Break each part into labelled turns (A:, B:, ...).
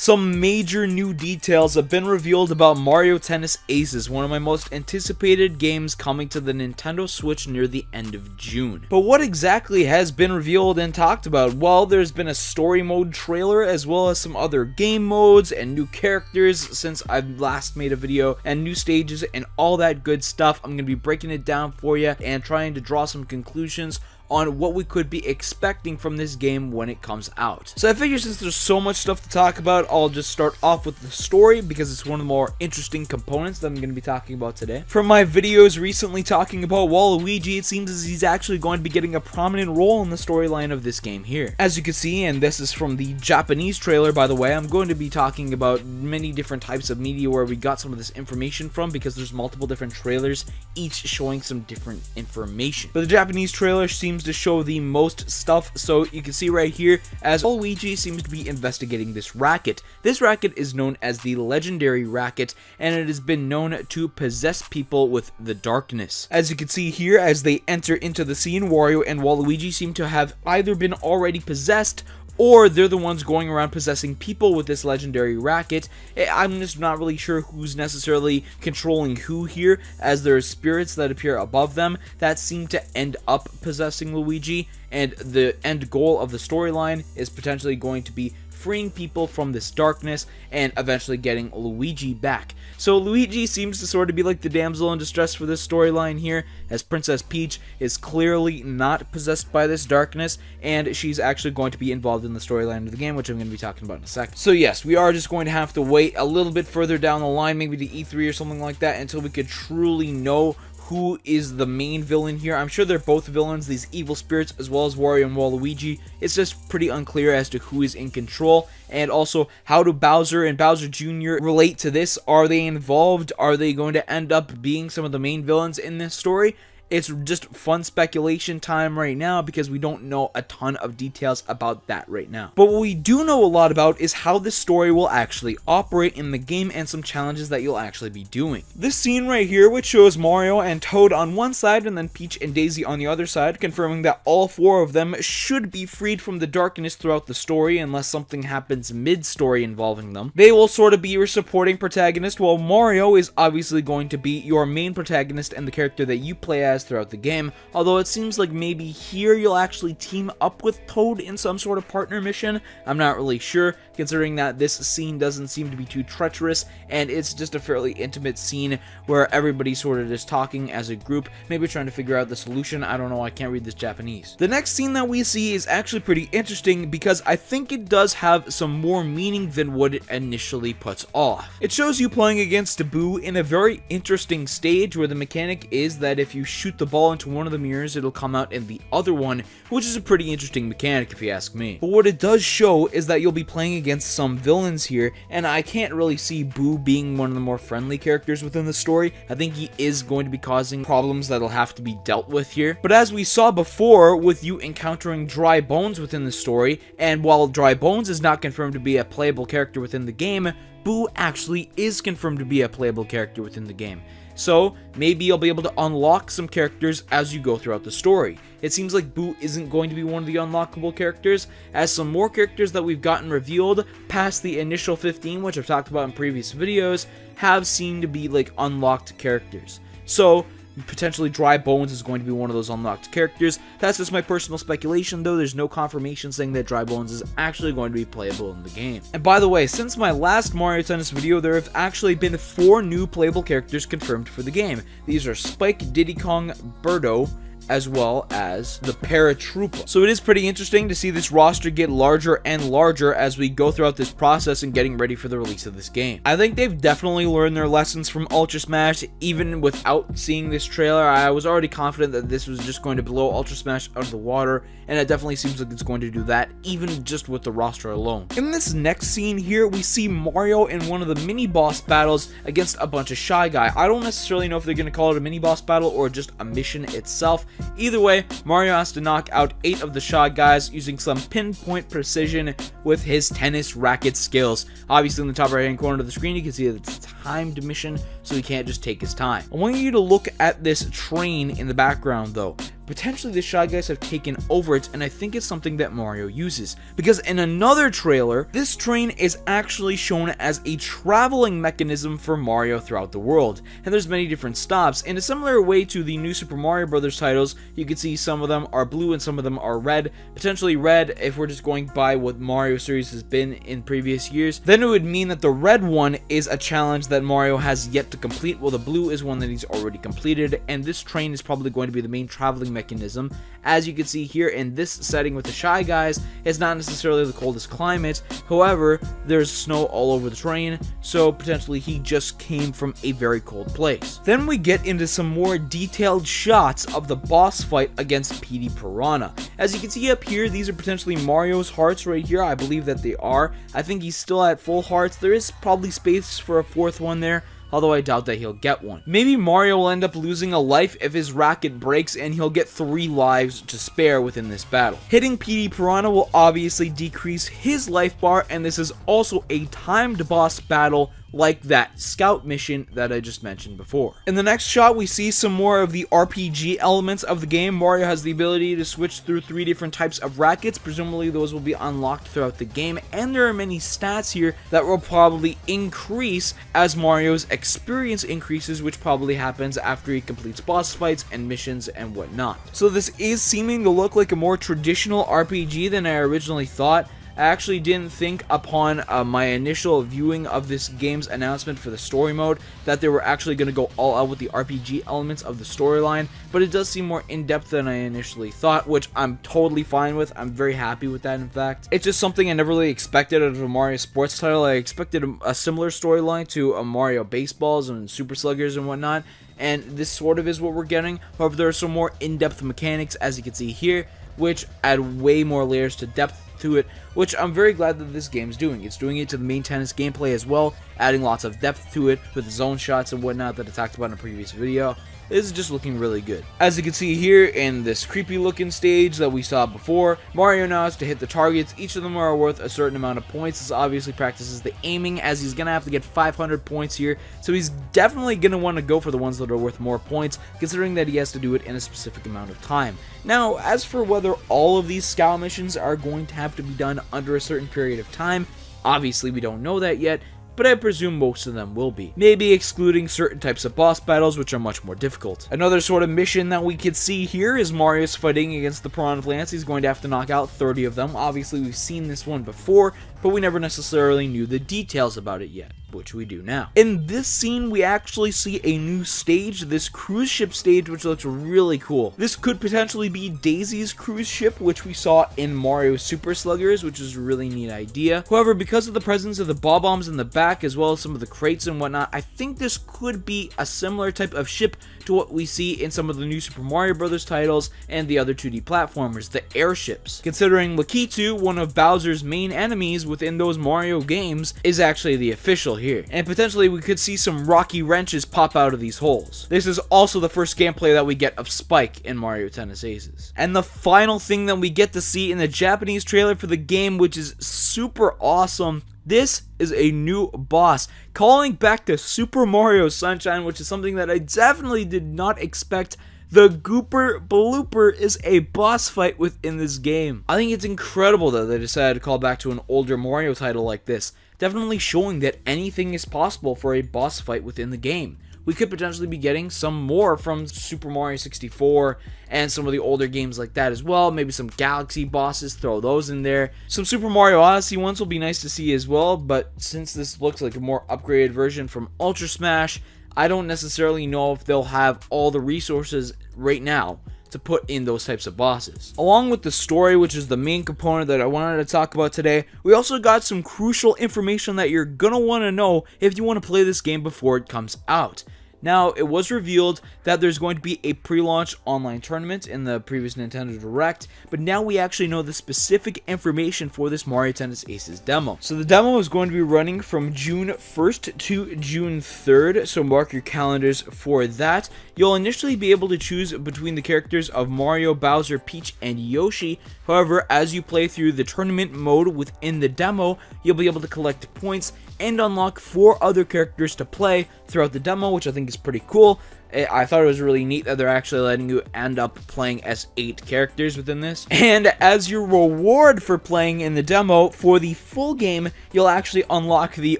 A: Some major new details have been revealed about Mario Tennis Aces, one of my most anticipated games coming to the Nintendo Switch near the end of June. But what exactly has been revealed and talked about? Well, there's been a story mode trailer as well as some other game modes and new characters since I've last made a video, and new stages and all that good stuff. I'm going to be breaking it down for you and trying to draw some conclusions on what we could be expecting from this game when it comes out. So I figure since there's so much stuff to talk about, I'll just start off with the story because it's one of the more interesting components that I'm going to be talking about today. From my videos recently talking about Waluigi, it seems as he's actually going to be getting a prominent role in the storyline of this game here. As you can see, and this is from the Japanese trailer by the way, I'm going to be talking about many different types of media where we got some of this information from because there's multiple different trailers, each showing some different information. But the Japanese trailer seems to show the most stuff, so you can see right here as Waluigi seems to be investigating this racket. This racket is known as the Legendary Racket, and it has been known to possess people with the darkness. As you can see here, as they enter into the scene, Wario and Waluigi seem to have either been already possessed or they're the ones going around possessing people with this legendary racket. I'm just not really sure who's necessarily controlling who here, as there are spirits that appear above them that seem to end up possessing Luigi, and the end goal of the storyline is potentially going to be freeing people from this darkness and eventually getting Luigi back. So Luigi seems to sort of be like the damsel in distress for this storyline here, as Princess Peach is clearly not possessed by this darkness, and she's actually going to be involved in the storyline of the game, which I'm going to be talking about in a second. So yes, we are just going to have to wait a little bit further down the line, maybe to E3 or something like that, until we could truly know who is the main villain here. I'm sure they're both villains, these evil spirits, as well as Wario and Waluigi. It's just pretty unclear as to who is in control, and also how do Bowser and Bowser Jr. relate to this? Are they involved? Are they going to end up being some of the main villains in this story? It's just fun speculation time right now because we don't know a ton of details about that right now. But what we do know a lot about is how this story will actually operate in the game and some challenges that you'll actually be doing. This scene right here, which shows Mario and Toad on one side and then Peach and Daisy on the other side, confirming that all four of them should be freed from the darkness throughout the story unless something happens mid-story involving them. They will sort of be your supporting protagonist, while Mario is obviously going to be your main protagonist and the character that you play as throughout the game, although it seems like maybe here you'll actually team up with Toad in some sort of partner mission. I'm not really sure, considering that this scene doesn't seem to be too treacherous, and it's just a fairly intimate scene where everybody sort of just talking as a group, maybe trying to figure out the solution. I don't know, I can't read this Japanese. The next scene that we see is actually pretty interesting because I think it does have some more meaning than what it initially puts off. It shows you playing against Boo in a very interesting stage where the mechanic is that if you shoot the ball into one of the mirrors, it'll come out in the other one, which is a pretty interesting mechanic if you ask me. But what it does show is that you'll be playing against some villains here, and I can't really see Boo being one of the more friendly characters within the story. I think he is going to be causing problems that'll have to be dealt with here. But as we saw before with you encountering Dry Bones within the story, and while Dry Bones is not confirmed to be a playable character within the game, Boo actually is confirmed to be a playable character within the game. So maybe you'll be able to unlock some characters as you go throughout the story. It seems like Boo isn't going to be one of the unlockable characters, as some more characters that we've gotten revealed past the initial 15, which I've talked about in previous videos, have seemed to be like unlocked characters. So potentially Dry Bones is going to be one of those unlocked characters. That's just my personal speculation though. There's no confirmation saying that Dry Bones is actually going to be playable in the game. And by the way, since my last Mario Tennis video, there have actually been 4 new playable characters confirmed for the game. These are Spike, Diddy Kong, Birdo, as well as the Paratroopa. So it is pretty interesting to see this roster get larger and larger as we go throughout this process and getting ready for the release of this game. I think they've definitely learned their lessons from Ultra Smash. Even without seeing this trailer, I was already confident that this was just going to blow Ultra Smash out of the water, and it definitely seems like it's going to do that, even just with the roster alone. In this next scene here, we see Mario in one of the mini-boss battles against a bunch of Shy Guy. I don't necessarily know if they're going to call it a mini-boss battle or just a mission itself. Either way, Mario has to knock out 8 of the Shy Guys using some pinpoint precision with his tennis racket skills. Obviously, in the top right hand corner of the screen, you can see that it's a timed mission, so he can't just take his time. I want you to look at this train in the background, though. potentially the Shy Guys have taken over it, and I think it's something that Mario uses. Because in another trailer, this train is actually shown as a traveling mechanism for Mario throughout the world, and there's many different stops. In a similar way to the new Super Mario Bros. Titles, you can see some of them are blue and some of them are red. Potentially red, if we're just going by what Mario series has been in previous years, then it would mean that the red one is a challenge that Mario has yet to complete, while the blue is one that he's already completed, and this train is probably going to be the main traveling mechanism. As you can see here in this setting with the Shy Guys, it's not necessarily the coldest climate, however, there's snow all over the train, so potentially he just came from a very cold place. Then we get into some more detailed shots of the boss fight against Petey Piranha. As you can see up here, these are potentially Mario's hearts right here. I believe that they are. I think he's still at full hearts. There is probably space for a fourth one there, although I doubt that he'll get one. Maybe Mario will end up losing a life if his racket breaks, and he'll get 3 lives to spare within this battle. Hitting Petey Piranha will obviously decrease his life bar, and this is also a timed boss battle like that scout mission that I just mentioned before. In the next shot, we see some more of the RPG elements of the game. Mario has the ability to switch through 3 different types of rackets. Presumably those will be unlocked throughout the game, and there are many stats here that will probably increase as Mario's experience increases, which probably happens after he completes boss fights and missions and whatnot. So this is seeming to look like a more traditional RPG than I originally thought. I actually didn't think upon my initial viewing of this game's announcement for the story mode that they were actually going to go all out with the RPG elements of the storyline, but it does seem more in-depth than I initially thought, which I'm totally fine with. I'm very happy with that, in fact. It's just something I never really expected out of a Mario sports title. I expected a similar storyline to a Mario Baseballs and Super Sluggers and whatnot, and this sort of is what we're getting. However, there are some more in-depth mechanics, as you can see here, which add way more layers to depth to it, which I'm very glad that this game is doing. It's doing it to the main tennis gameplay as well, adding lots of depth to it with the zone shots and whatnot that I talked about in a previous video. This is just looking really good. As you can see here in this creepy looking stage that we saw before, Mario now has to hit the targets. Each of them are worth a certain amount of points. This obviously practices the aiming, as he's going to have to get 500 points here, so he's definitely going to want to go for the ones that are worth more points, considering that he has to do it in a specific amount of time. Now, as for whether all of these scout missions are going to have to be done under a certain period of time, obviously we don't know that yet, but I presume most of them will be. Maybe excluding certain types of boss battles, which are much more difficult. Another sort of mission that we could see here is Mario's fighting against the Piranha Plants. He's going to have to knock out 30 of them. Obviously, we've seen this one before, but we never necessarily knew the details about it yet, which we do now. In this scene, we actually see a new stage, this cruise ship stage, which looks really cool. This could potentially be Daisy's cruise ship, which we saw in Mario Super Sluggers, which is a really neat idea. However, because of the presence of the bob-ombs in the back, as well as some of the crates and whatnot, I think this could be a similar type of ship to what we see in some of the new Super Mario Bros. Titles and the other 2D platformers, the airships. Considering Lakitu, one of Bowser's main enemies within those Mario games, is actually the official here, and potentially we could see some rocky wrenches pop out of these holes. This is also the first gameplay that we get of Spike in Mario Tennis Aces. And the final thing that we get to see in the Japanese trailer for the game, which is super awesome, this is a new boss, calling back to Super Mario Sunshine, which is something that I definitely did not expect. The Gooper Blooper is a boss fight within this game. I think it's incredible that they decided to call back to an older Mario title like this, definitely showing that anything is possible for a boss fight within the game. We could potentially be getting some more from Super Mario 64 and some of the older games like that as well. Maybe some Galaxy bosses, throw those in there. Some Super Mario Odyssey ones will be nice to see as well, but since this looks like a more upgraded version from Ultra Smash, I don't necessarily know if they'll have all the resources right now to put in those types of bosses. Along with the story, which is the main component that I wanted to talk about today, we also got some crucial information that you're gonna want to know if you want to play this game before it comes out. Now, it was revealed that there's going to be a pre-launch online tournament in the previous Nintendo Direct, but now we actually know the specific information for this Mario Tennis Aces demo. So the demo is going to be running from June 1st to June 3rd, so mark your calendars for that. You'll initially be able to choose between the characters of Mario, Bowser, Peach, and Yoshi. However, as you play through the tournament mode within the demo, you'll be able to collect points and unlock 4 other characters to play throughout the demo, which I think think is pretty cool. I thought it was really neat that they're actually letting you end up playing as 8 characters within this. And as your reward for playing in the demo, for the full game, you'll actually unlock the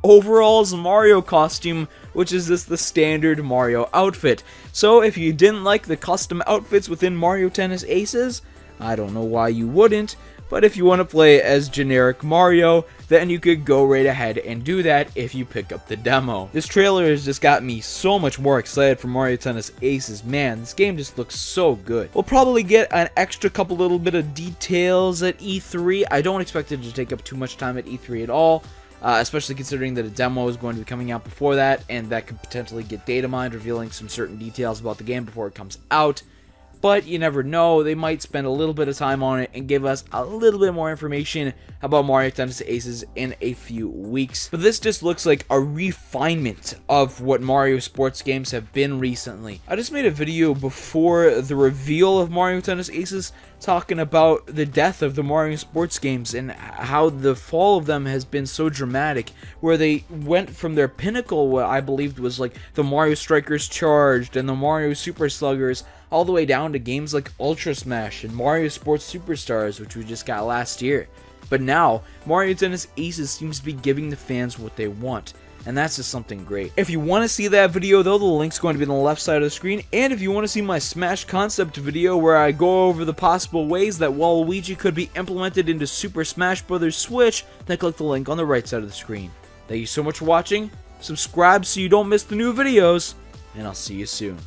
A: overalls Mario costume, which is just the standard Mario outfit. So if you didn't like the custom outfits within Mario Tennis Aces, I don't know why you wouldn't, but if you want to play as generic Mario, then you could go right ahead and do that if you pick up the demo. This trailer has just got me so much more excited for Mario Tennis Aces. Man, this game just looks so good. We'll probably get an extra couple little bit of details at E3. I don't expect it to take up too much time at E3 at all. Especially considering that a demo is going to be coming out before that, and that could potentially get data mined, revealing some certain details about the game before it comes out. But you never know, they might spend a little bit of time on it and give us a little bit more information about Mario Tennis Aces in a few weeks. But this just looks like a refinement of what Mario sports games have been recently. I just made a video before the reveal of Mario Tennis Aces talking about the death of the Mario sports games and how the fall of them has been so dramatic, where they went from their pinnacle, what I believed was like the Mario Strikers Charged and the Mario Super Sluggers, all the way down to games like Ultra Smash and Mario Sports Superstars, which we just got last year. But now, Mario Tennis Aces seems to be giving the fans what they want, and that's just something great. If you want to see that video though, the link's going to be on the left side of the screen, and if you want to see my Smash concept video where I go over the possible ways that Waluigi could be implemented into Super Smash Bros. Switch, then click the link on the right side of the screen. Thank you so much for watching, subscribe so you don't miss the new videos, and I'll see you soon.